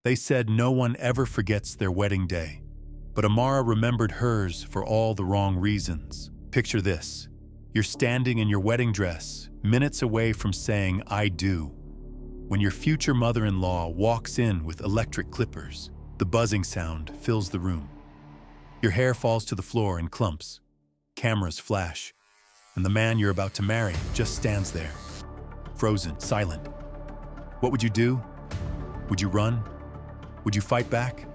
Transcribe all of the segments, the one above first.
They said no one ever forgets their wedding day, but Amara remembered hers for all the wrong reasons. Picture this. You're standing in your wedding dress, minutes away from saying, "I do," when your future mother-in-law walks in with electric clippers. The buzzing sound fills the room. Your hair falls to the floor in clumps. Cameras flash, and the man you're about to marry just stands there, frozen, silent. What would you do? Would you run? Would you fight back?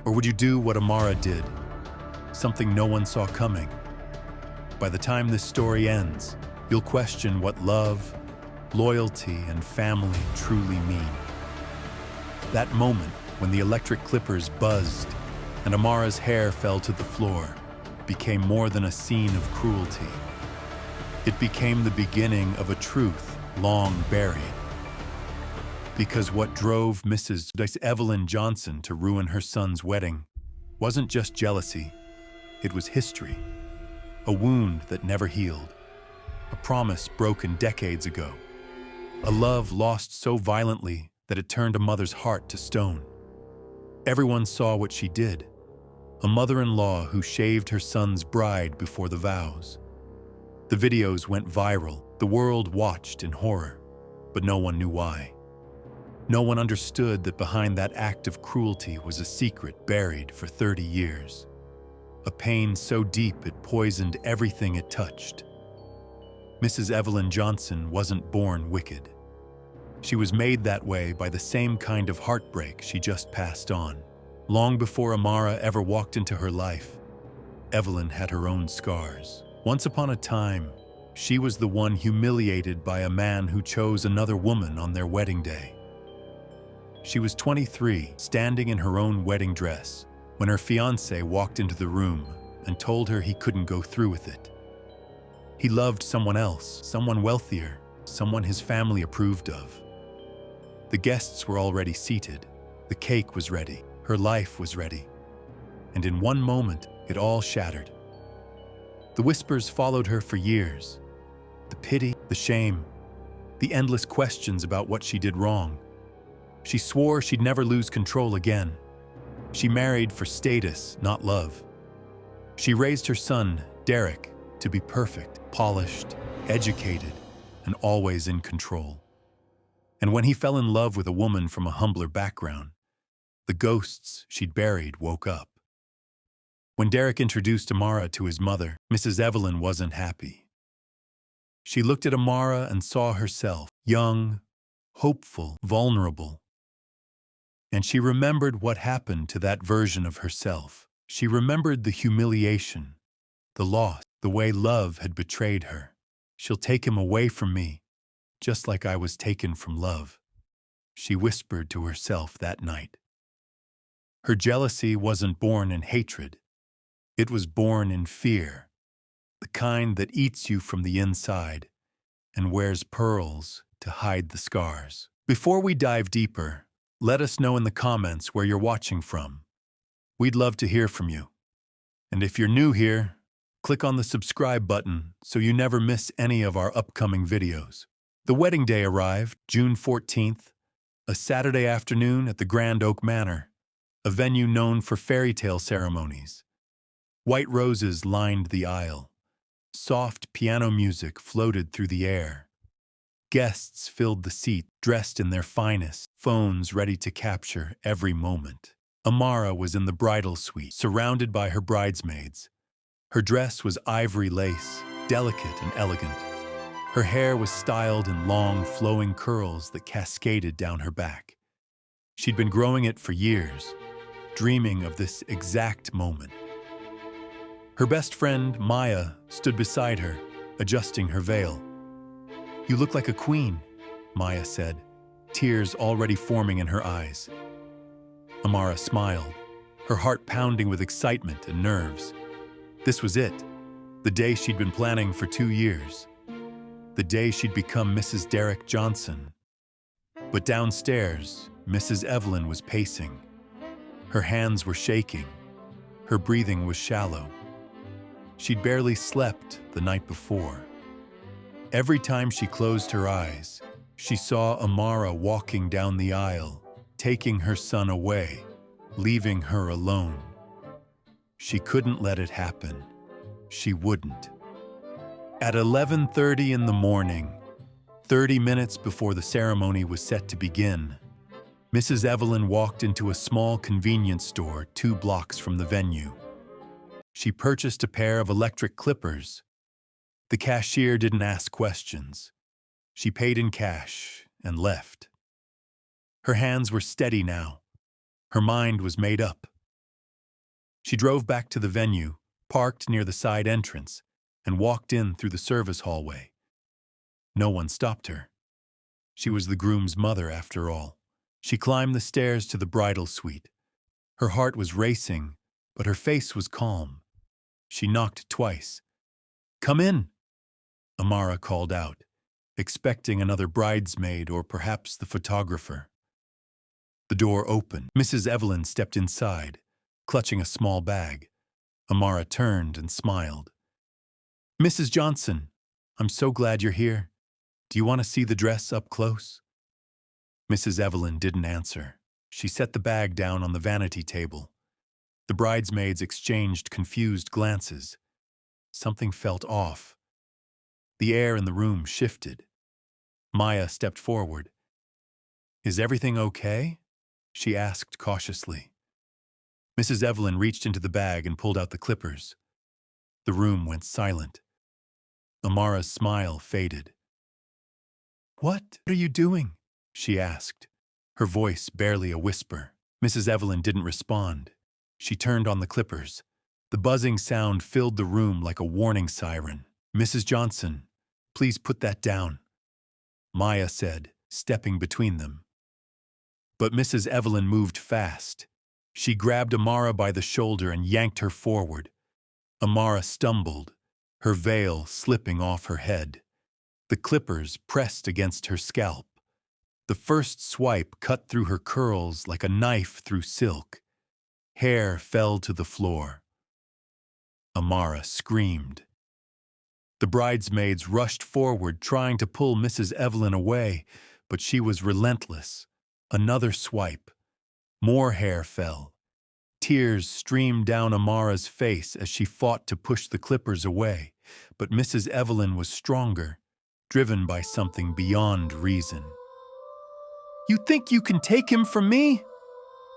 Or would you do what Amara did? Something no one saw coming. By the time this story ends, you'll question what love, loyalty, and family truly mean. That moment when the electric clippers buzzed and Amara's hair fell to the floor became more than a scene of cruelty. It became the beginning of a truth long buried. Because what drove Mrs. Evelyn Johnson to ruin her son's wedding wasn't just jealousy, it was history. A wound that never healed. A promise broken decades ago. A love lost so violently that it turned a mother's heart to stone. Everyone saw what she did. A mother-in-law who shaved her son's bride before the vows. The videos went viral. The world watched in horror, but no one knew why. No one understood that behind that act of cruelty was a secret buried for 30 years. A pain so deep it poisoned everything it touched. Mrs. Evelyn Johnson wasn't born wicked. She was made that way by the same kind of heartbreak she just passed on. Long before Amara ever walked into her life, Evelyn had her own scars. Once upon a time, she was the one humiliated by a man who chose another woman on their wedding day. She was 23, standing in her own wedding dress, when her fiancé walked into the room and told her he couldn't go through with it. He loved someone else, someone wealthier, someone his family approved of. The guests were already seated. The cake was ready. Her life was ready. And in one moment, it all shattered. The whispers followed her for years. The pity, the shame, the endless questions about what she did wrong. She swore she'd never lose control again. She married for status, not love. She raised her son, Derek, to be perfect, polished, educated, and always in control. And when he fell in love with a woman from a humbler background, the ghosts she'd buried woke up. When Derek introduced Amara to his mother, Mrs. Evelyn wasn't happy. She looked at Amara and saw herself, young, hopeful, vulnerable. And she remembered what happened to that version of herself. She remembered the humiliation, the loss, the way love had betrayed her. She'll take him away from me, just like I was taken from love, she whispered to herself that night. Her jealousy wasn't born in hatred. It was born in fear, the kind that eats you from the inside and wears pearls to hide the scars. Before we dive deeper, let us know in the comments where you're watching from. We'd love to hear from you. And if you're new here, click on the subscribe button so you never miss any of our upcoming videos. The wedding day arrived, June 14th, a Saturday afternoon at the Grand Oak Manor, a venue known for fairy tale ceremonies. White roses lined the aisle. Soft piano music floated through the air. Guests filled the seat, dressed in their finest, phones ready to capture every moment. Amara was in the bridal suite, surrounded by her bridesmaids. Her dress was ivory lace, delicate and elegant. Her hair was styled in long, flowing curls that cascaded down her back. She'd been growing it for years, dreaming of this exact moment. Her best friend, Maya, stood beside her, adjusting her veil. "You look like a queen," Maya said, tears already forming in her eyes. Amara smiled, her heart pounding with excitement and nerves. This was it, the day she'd been planning for 2 years. The day she'd become Mrs. Derek Johnson. But downstairs, Mrs. Evelyn was pacing. Her hands were shaking. Her breathing was shallow. She'd barely slept the night before. Every time she closed her eyes, she saw Amara walking down the aisle, taking her son away, leaving her alone. She couldn't let it happen. She wouldn't. At 11:30 in the morning, 30 minutes before the ceremony was set to begin, Mrs. Evelyn walked into a small convenience store 2 blocks from the venue. She purchased a pair of electric clippers. The cashier didn't ask questions. She paid in cash and left. Her hands were steady now. Her mind was made up. She drove back to the venue, parked near the side entrance, and walked in through the service hallway. No one stopped her. She was the groom's mother, after all. She climbed the stairs to the bridal suite. Her heart was racing, but her face was calm. She knocked twice. "Come in," Amara called out, expecting another bridesmaid or perhaps the photographer. The door opened. Mrs. Evelyn stepped inside, clutching a small bag. Amara turned and smiled. "Mrs. Johnson, I'm so glad you're here. Do you want to see the dress up close?" Mrs. Evelyn didn't answer. She set the bag down on the vanity table. The bridesmaids exchanged confused glances. Something felt off. The air in the room shifted. Maya stepped forward. "Is everything okay?" she asked cautiously. Mrs. Evelyn reached into the bag and pulled out the clippers. The room went silent. Amara's smile faded. "What are you doing?" she asked, her voice barely a whisper. Mrs. Evelyn didn't respond. She turned on the clippers. The buzzing sound filled the room like a warning siren. "Mrs. Johnson, please put that down," Maya said, stepping between them. But Mrs. Evelyn moved fast. She grabbed Amara by the shoulder and yanked her forward. Amara stumbled, her veil slipping off her head. The clippers pressed against her scalp. The first swipe cut through her curls like a knife through silk. Hair fell to the floor. Amara screamed. The bridesmaids rushed forward, trying to pull Mrs. Evelyn away, but she was relentless. Another swipe. More hair fell. Tears streamed down Amara's face as she fought to push the clippers away, but Mrs. Evelyn was stronger, driven by something beyond reason. "You think you can take him from me?"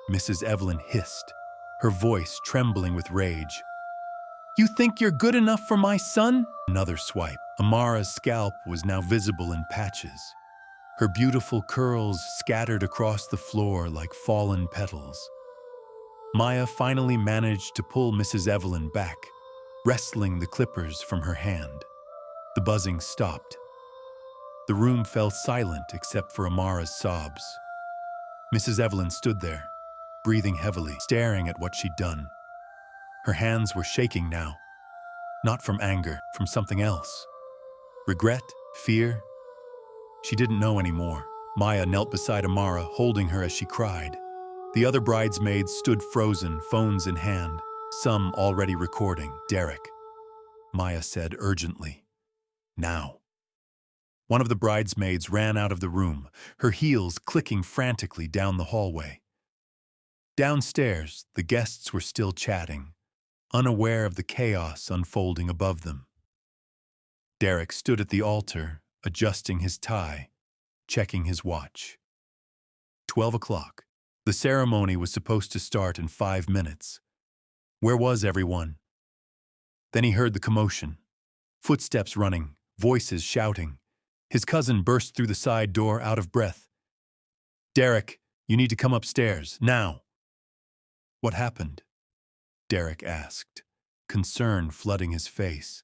Mrs. Evelyn hissed, her voice trembling with rage. "You think you're good enough for my son?" Another swipe. Amara's scalp was now visible in patches. Her beautiful curls scattered across the floor like fallen petals. Maya finally managed to pull Mrs. Evelyn back, wresting the clippers from her hand. The buzzing stopped. The room fell silent except for Amara's sobs. Mrs. Evelyn stood there, breathing heavily, staring at what she'd done. Her hands were shaking now, not from anger, from something else. Regret? Fear? She didn't know anymore. Maya knelt beside Amara, holding her as she cried. The other bridesmaids stood frozen, phones in hand, some already recording. "Derek," Maya said urgently. "Now." One of the bridesmaids ran out of the room, her heels clicking frantically down the hallway. Downstairs, the guests were still chatting, unaware of the chaos unfolding above them. Derek stood at the altar, adjusting his tie, checking his watch. 12 o'clock. The ceremony was supposed to start in 5 minutes. Where was everyone? Then he heard the commotion. Footsteps running, voices shouting. His cousin burst through the side door, out of breath. "Derek, you need to come upstairs, now." "What happened?" Derek asked, concern flooding his face.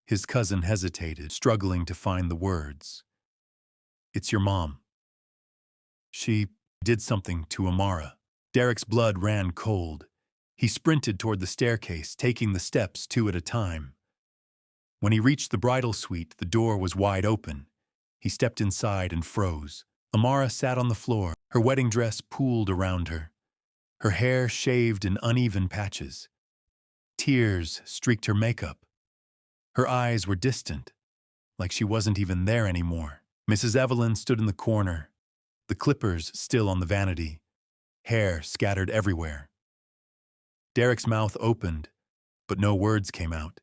His cousin hesitated, struggling to find the words. "It's your mom. She did something to Amara." Derek's blood ran cold. He sprinted toward the staircase, taking the steps 2 at a time. When he reached the bridal suite, the door was wide open. He stepped inside and froze. Amara sat on the floor, her wedding dress pooled around her, her hair shaved in uneven patches. Tears streaked her makeup. Her eyes were distant, like she wasn't even there anymore. Mrs. Evelyn stood in the corner, the clippers still on the vanity, hair scattered everywhere. Derek's mouth opened, but no words came out.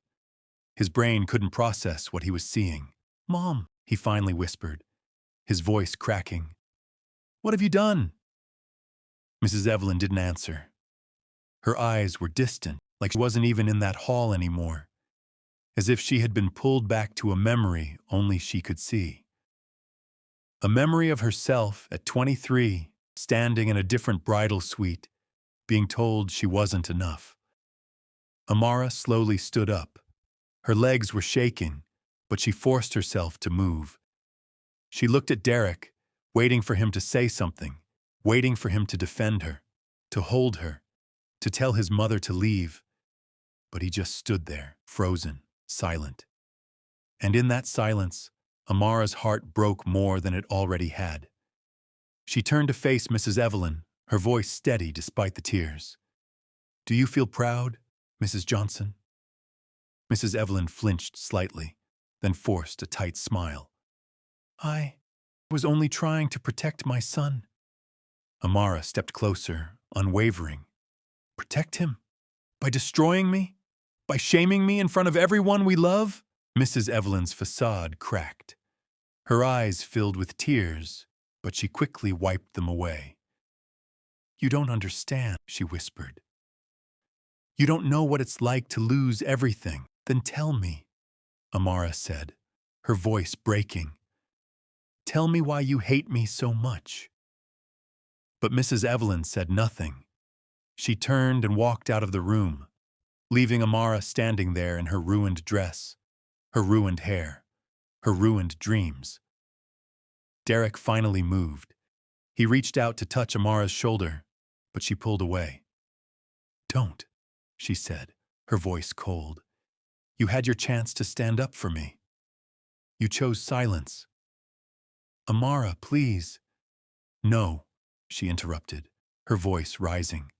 His brain couldn't process what he was seeing. "Mom," he finally whispered, his voice cracking. "What have you done?" Mrs. Evelyn didn't answer. Her eyes were distant, like she wasn't even in that hall anymore, as if she had been pulled back to a memory only she could see. A memory of herself at 23, standing in a different bridal suite, being told she wasn't enough. Amara slowly stood up. Her legs were shaking, but she forced herself to move. She looked at Derek, waiting for him to say something, waiting for him to defend her, to hold her, to tell his mother to leave. But he just stood there, frozen, silent. And in that silence, Amara's heart broke more than it already had. She turned to face Mrs. Evelyn, her voice steady despite the tears. "Do you feel proud, Mrs. Johnson?" Mrs. Evelyn flinched slightly, then forced a tight smile. "I was only trying to protect my son." Amara stepped closer, unwavering. "Protect him? By destroying me? By shaming me in front of everyone we love?" Mrs. Evelyn's facade cracked. Her eyes filled with tears, but she quickly wiped them away. "You don't understand," she whispered. "You don't know what it's like to lose everything. Then tell me," Amara said, her voice breaking. "Tell me why you hate me so much." But Mrs. Evelyn said nothing. She turned and walked out of the room, leaving Amara standing there in her ruined dress, her ruined hair, her ruined dreams. Derek finally moved. He reached out to touch Amara's shoulder, but she pulled away. "Don't," she said, her voice cold. "You had your chance to stand up for me. You chose silence." "Amara, please." "No," she interrupted, her voice rising.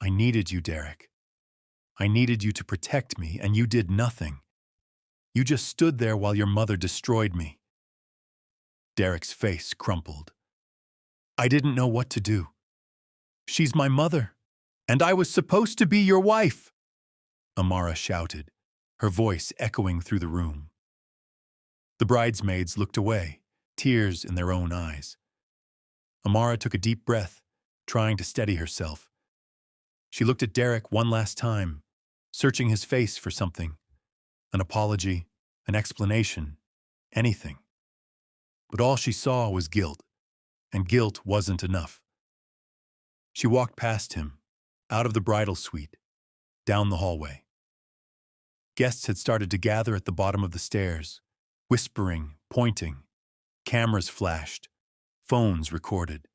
"I needed you, Derek. I needed you to protect me, and you did nothing. You just stood there while your mother destroyed me." Derek's face crumpled. "I didn't know what to do. She's my mother, and I was supposed to be your wife," Amara shouted, her voice echoing through the room. The bridesmaids looked away, tears in their own eyes. Amara took a deep breath, trying to steady herself. She looked at Derek one last time, searching his face for something, an apology, an explanation, anything. But all she saw was guilt, and guilt wasn't enough. She walked past him, out of the bridal suite, down the hallway. Guests had started to gather at the bottom of the stairs, whispering, pointing. Cameras flashed, phones recorded.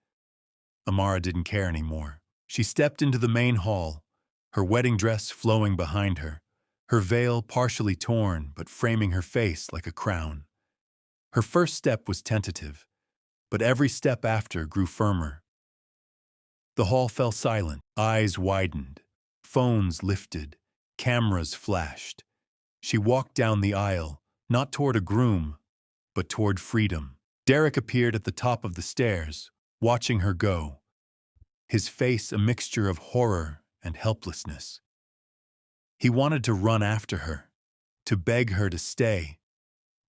Amara didn't care anymore. She stepped into the main hall, her wedding dress flowing behind her, her veil partially torn but framing her face like a crown. Her first step was tentative, but every step after grew firmer. The hall fell silent, eyes widened, phones lifted, cameras flashed. She walked down the aisle, not toward a groom, but toward freedom. Derek appeared at the top of the stairs, watching her go, his face a mixture of horror and helplessness. He wanted to run after her, to beg her to stay,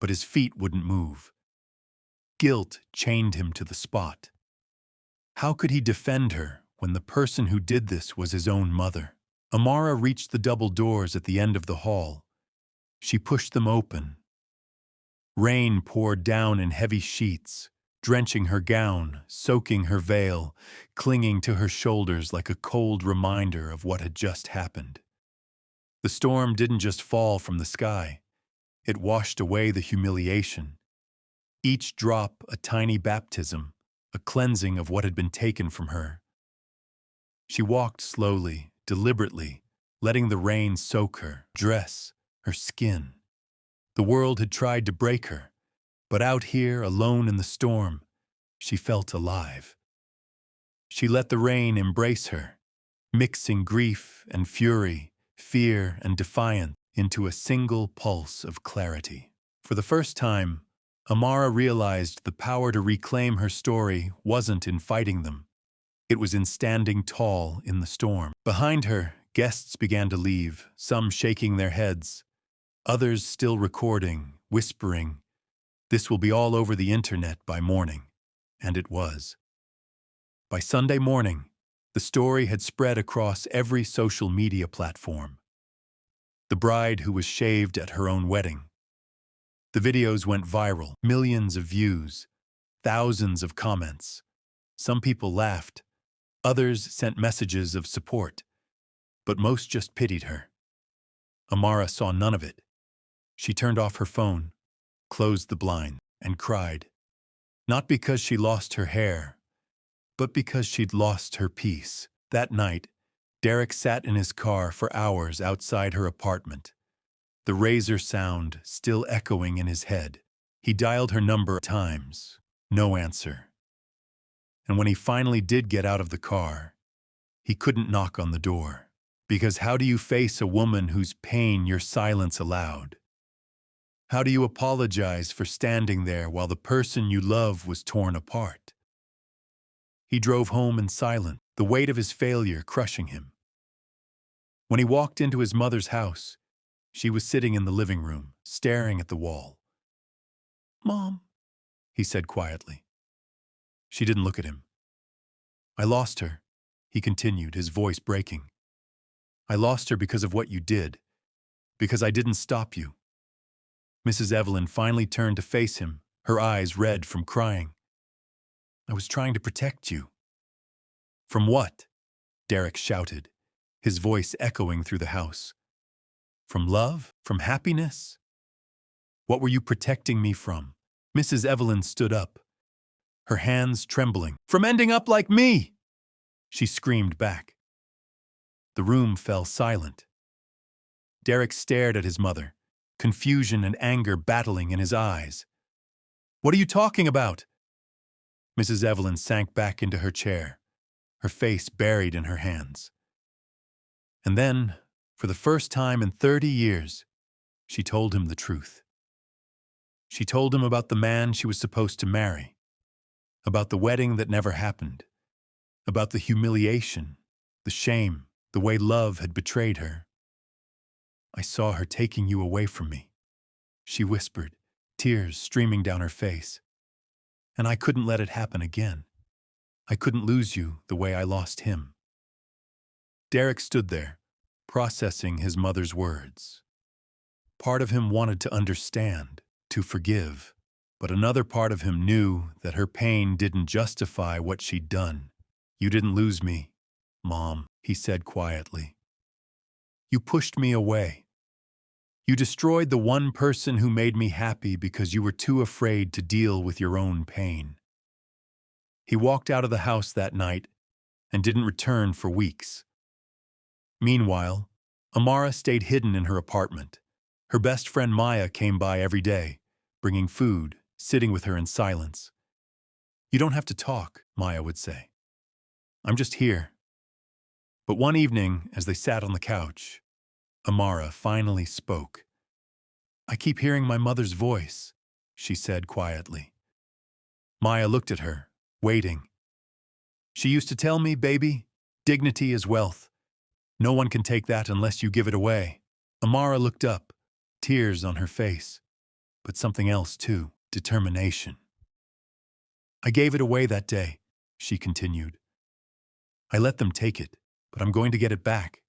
but his feet wouldn't move. Guilt chained him to the spot. How could he defend her when the person who did this was his own mother? Amara reached the double doors at the end of the hall. She pushed them open. Rain poured down in heavy sheets, drenching her gown, soaking her veil, clinging to her shoulders like a cold reminder of what had just happened. The storm didn't just fall from the sky. It washed away the humiliation. Each drop a tiny baptism, a cleansing of what had been taken from her. She walked slowly, deliberately, letting the rain soak her dress, her skin. The world had tried to break her, but out here, alone in the storm, she felt alive. She let the rain embrace her, mixing grief and fury, fear and defiance into a single pulse of clarity. For the first time, Amara realized the power to reclaim her story wasn't in fighting them. It was in standing tall in the storm. Behind her, guests began to leave, some shaking their heads, others still recording, whispering, "This will be all over the internet by morning." And it was. By Sunday morning, the story had spread across every social media platform. The bride who was shaved at her own wedding. The videos went viral, millions of views, thousands of comments. Some people laughed, others sent messages of support, but most just pitied her. Amara saw none of it. She turned off her phone, closed the blind, and cried. Not because she lost her hair, but because she'd lost her peace. That night, Derek sat in his car for hours outside her apartment, the razor sound still echoing in his head. He dialed her number times, no answer. And when he finally did get out of the car, he couldn't knock on the door. Because how do you face a woman whose pain your silence allowed? How do you apologize for standing there while the person you love was torn apart? He drove home in silence, the weight of his failure crushing him. When he walked into his mother's house, she was sitting in the living room, staring at the wall. "Mom," he said quietly. She didn't look at him. "I lost her," he continued, his voice breaking. "I lost her because of what you did, because I didn't stop you." Mrs. Evelyn finally turned to face him, her eyes red from crying. "I was trying to protect you." "From what?" Derek shouted, his voice echoing through the house. "From love? From happiness? What were you protecting me from?" Mrs. Evelyn stood up, her hands trembling. "From ending up like me!" she screamed back. The room fell silent. Derek stared at his mother, confusion and anger battling in his eyes. "What are you talking about?" Mrs. Evelyn sank back into her chair, her face buried in her hands. And then, for the first time in 30 years, she told him the truth. She told him about the man she was supposed to marry, about the wedding that never happened, about the humiliation, the shame, the way love had betrayed her. "I saw her taking you away from me," she whispered, tears streaming down her face. "And I couldn't let it happen again. I couldn't lose you the way I lost him." Derek stood there, processing his mother's words. Part of him wanted to understand, to forgive, but another part of him knew that her pain didn't justify what she'd done. "You didn't lose me, Mom," he said quietly. "You pushed me away. You destroyed the one person who made me happy because you were too afraid to deal with your own pain." He walked out of the house that night and didn't return for weeks. Meanwhile, Amara stayed hidden in her apartment. Her best friend Maya came by every day, bringing food, sitting with her in silence. "You don't have to talk," Maya would say. "I'm just here." But one evening, as they sat on the couch, Amara finally spoke. "I keep hearing my mother's voice," she said quietly. Maya looked at her, waiting. "She used to tell me, baby, dignity is wealth. No one can take that unless you give it away." Amara looked up, tears on her face, but something else too, determination. "I gave it away that day," she continued. "I let them take it, but I'm going to get it back."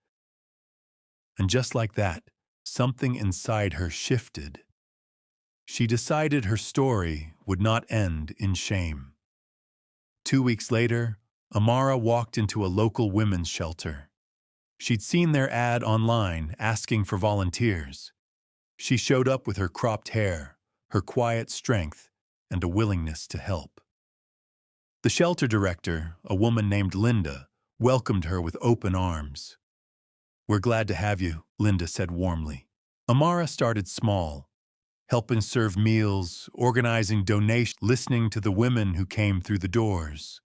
And just like that, something inside her shifted. She decided her story would not end in shame. 2 weeks later, Amara walked into a local women's shelter. She'd seen their ad online asking for volunteers. She showed up with her cropped hair, her quiet strength, and a willingness to help. The shelter director, a woman named Linda, welcomed her with open arms. "We're glad to have you," Linda said warmly. Amara started small, helping serve meals, organizing donations, listening to the women who came through the doors.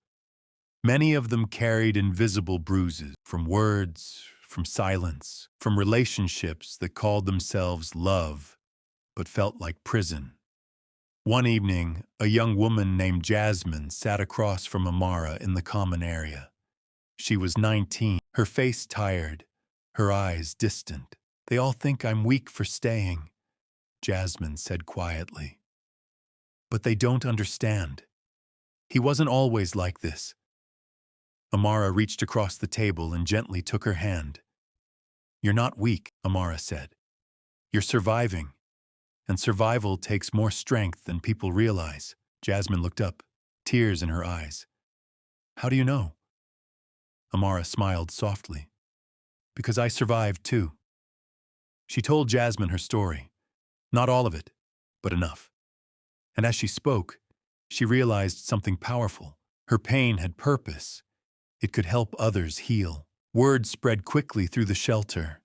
Many of them carried invisible bruises, from words, from silence, from relationships that called themselves love, but felt like prison. One evening, a young woman named Jasmine sat across from Amara in the common area. She was 19, her face tired, her eyes distant. "They all think I'm weak for staying," Jasmine said quietly. "But they don't understand. He wasn't always like this." Amara reached across the table and gently took her hand. "You're not weak," Amara said. "You're surviving. And survival takes more strength than people realize." Jasmine looked up, tears in her eyes. "How do you know?" Amara smiled softly. "Because I survived too." She told Jasmine her story. Not all of it, but enough. And as she spoke, she realized something powerful. Her pain had purpose. It could help others heal. Word spread quickly through the shelter.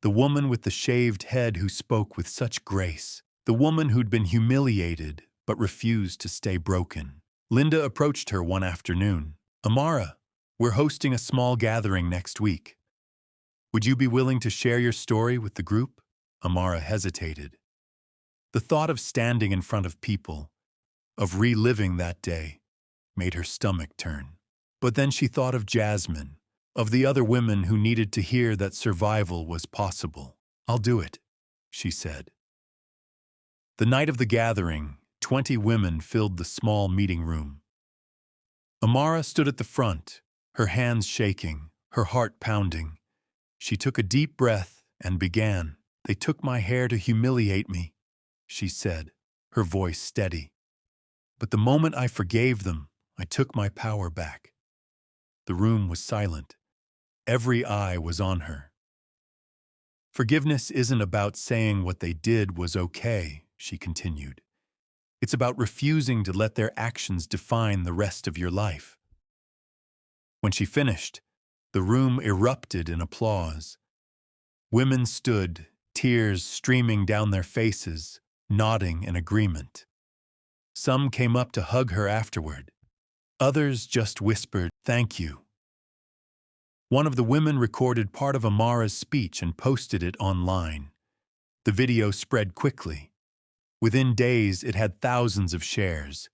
The woman with the shaved head who spoke with such grace. The woman who'd been humiliated but refused to stay broken. Linda approached her one afternoon. "Amara, we're hosting a small gathering next week. Would you be willing to share your story with the group?" Amara hesitated. The thought of standing in front of people, of reliving that day, made her stomach turn. But then she thought of Jasmine, of the other women who needed to hear that survival was possible. "I'll do it," she said. The night of the gathering, 20 women filled the small meeting room. Amara stood at the front, her hands shaking, her heart pounding. She took a deep breath and began. "They took my hair to humiliate me," she said, her voice steady. "But the moment I forgave them, I took my power back." The room was silent. Every eye was on her. "Forgiveness isn't about saying what they did was okay," she continued. "It's about refusing to let their actions define the rest of your life." When she finished, the room erupted in applause. Women stood, tears streaming down their faces, nodding in agreement. Some came up to hug her afterward. Others just whispered, "Thank you." One of the women recorded part of Amara's speech and posted it online. The video spread quickly. Within days, it had thousands of shares,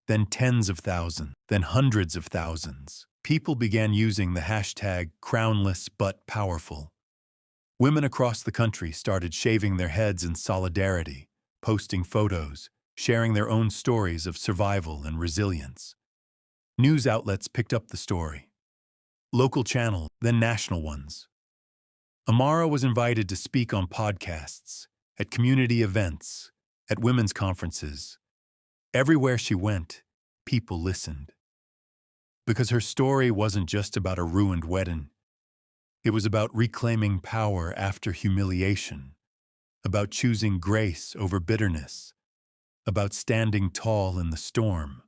then tens of thousands, then hundreds of thousands. People began using the hashtag crownless but powerful. Women across the country started shaving their heads in solidarity, posting photos, sharing their own stories of survival and resilience. News outlets picked up the story. Local channels, then national ones. Amara was invited to speak on podcasts, at community events, at women's conferences. Everywhere she went, people listened. Because her story wasn't just about a ruined wedding. It was about reclaiming power after humiliation, about choosing grace over bitterness, about standing tall in the storm.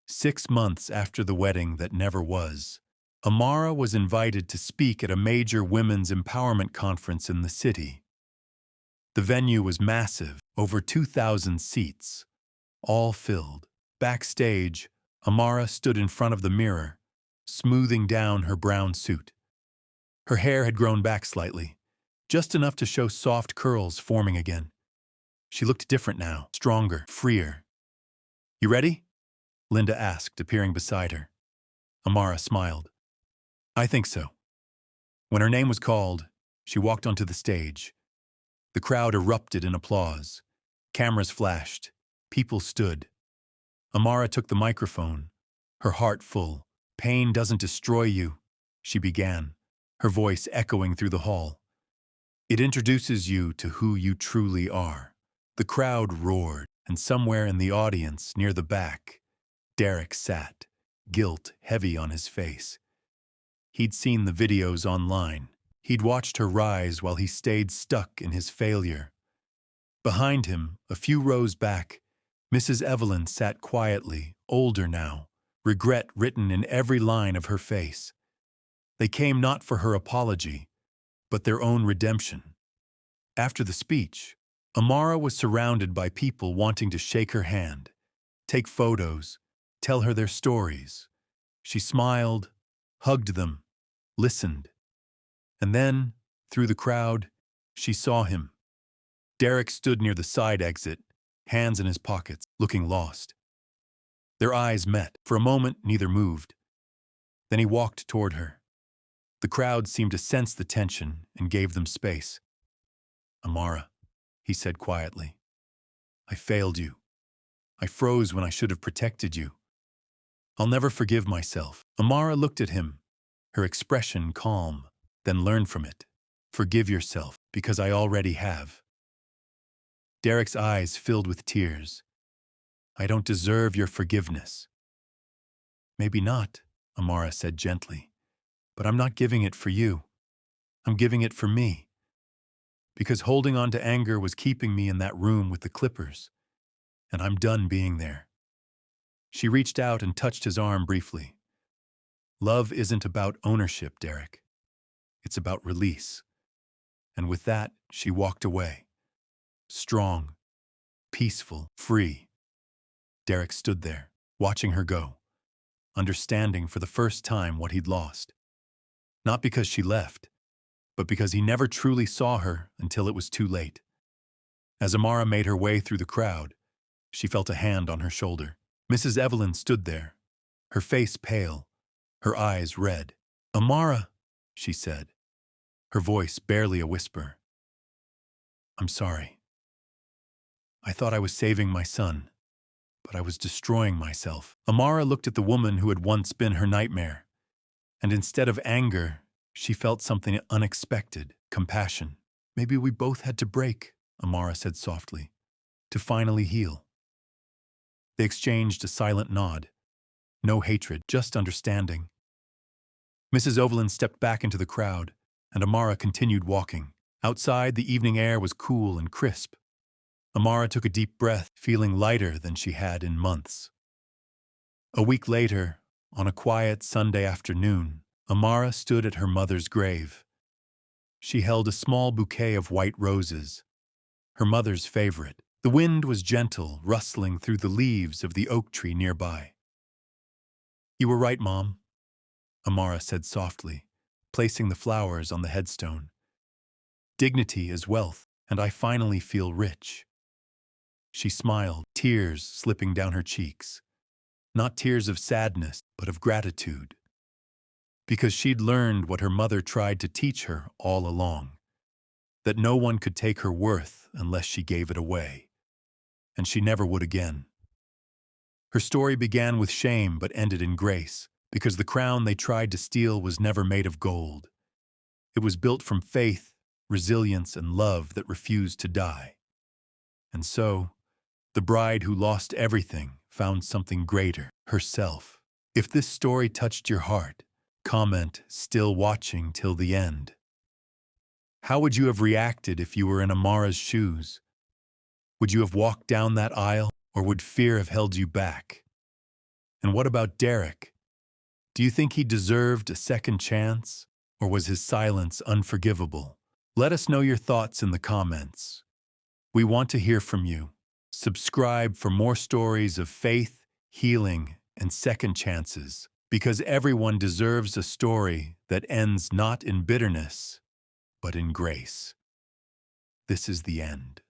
6 months after the wedding that never was, Amara was invited to speak at a major women's empowerment conference in the city. The venue was massive, over 2,000 seats, all filled. Backstage, Amara stood in front of the mirror, smoothing down her brown suit. Her hair had grown back slightly, just enough to show soft curls forming again. She looked different now, stronger, freer. "You ready?" Linda asked, appearing beside her. Amara smiled. "I think so." When her name was called, she walked onto the stage. The crowd erupted in applause. Cameras flashed. People stood. Amara took the microphone, her heart full. "Pain doesn't destroy you," she began, her voice echoing through the hall. "It introduces you to who you truly are." The crowd roared, and somewhere in the audience, near the back, Derek sat, guilt heavy on his face. He'd seen the videos online. He'd watched her rise while he stayed stuck in his failure. Behind him, a few rows back, Mrs. Evelyn sat quietly, older now, regret written in every line of her face. They came not for her apology, but their own redemption. After the speech, Amara was surrounded by people wanting to shake her hand, take photos, tell her their stories. She smiled, hugged them, listened. And then, through the crowd, she saw him. Derek stood near the side exit, hands in his pockets, looking lost. Their eyes met. For a moment, neither moved. Then he walked toward her. The crowd seemed to sense the tension and gave them space. "Amara," he said quietly, "I failed you. I froze when I should have protected you. I'll never forgive myself." Amara looked at him, her expression calm, then learned from it. "Forgive yourself, because I already have." Derek's eyes filled with tears. "I don't deserve your forgiveness." "Maybe not," Amara said gently, "but I'm not giving it for you. I'm giving it for me. Because holding on to anger was keeping me in that room with the clippers, and I'm done being there." She reached out and touched his arm briefly. "Love isn't about ownership, Derek. It's about release." And with that, she walked away. Strong, peaceful, free. Derek stood there, watching her go, understanding for the first time what he'd lost. Not because she left, but because he never truly saw her until it was too late. As Amara made her way through the crowd, she felt a hand on her shoulder. Mrs. Evelyn stood there, her face pale, her eyes red. "Amara," she said, her voice barely a whisper. "I'm sorry. I thought I was saving my son, but I was destroying myself." Amara looked at the woman who had once been her nightmare, and instead of anger, she felt something unexpected, compassion. "Maybe we both had to break," Amara said softly, "to finally heal." They exchanged a silent nod. No hatred, just understanding. Mrs. Evelyn stepped back into the crowd, and Amara continued walking. Outside, the evening air was cool and crisp. Amara took a deep breath, feeling lighter than she had in months. A week later, on a quiet Sunday afternoon, Amara stood at her mother's grave. She held a small bouquet of white roses, her mother's favorite. The wind was gentle, rustling through the leaves of the oak tree nearby. "You were right, Mom," Amara said softly, placing the flowers on the headstone. "Dignity is wealth, and I finally feel rich." She smiled, tears slipping down her cheeks. Not tears of sadness, but of gratitude. Because she'd learned what her mother tried to teach her all along, that no one could take her worth unless she gave it away. And she never would again. Her story began with shame but ended in grace, because the crown they tried to steal was never made of gold. It was built from faith, resilience, and love that refused to die. And so, the bride who lost everything found something greater, herself. If this story touched your heart, comment "still watching till the end." How would you have reacted if you were in Amara's shoes? Would you have walked down that aisle, or would fear have held you back? And what about Derek? Do you think he deserved a second chance, or was his silence unforgivable? Let us know your thoughts in the comments. We want to hear from you. Subscribe for more stories of faith, healing, and second chances, because everyone deserves a story that ends not in bitterness, but in grace. This is the end.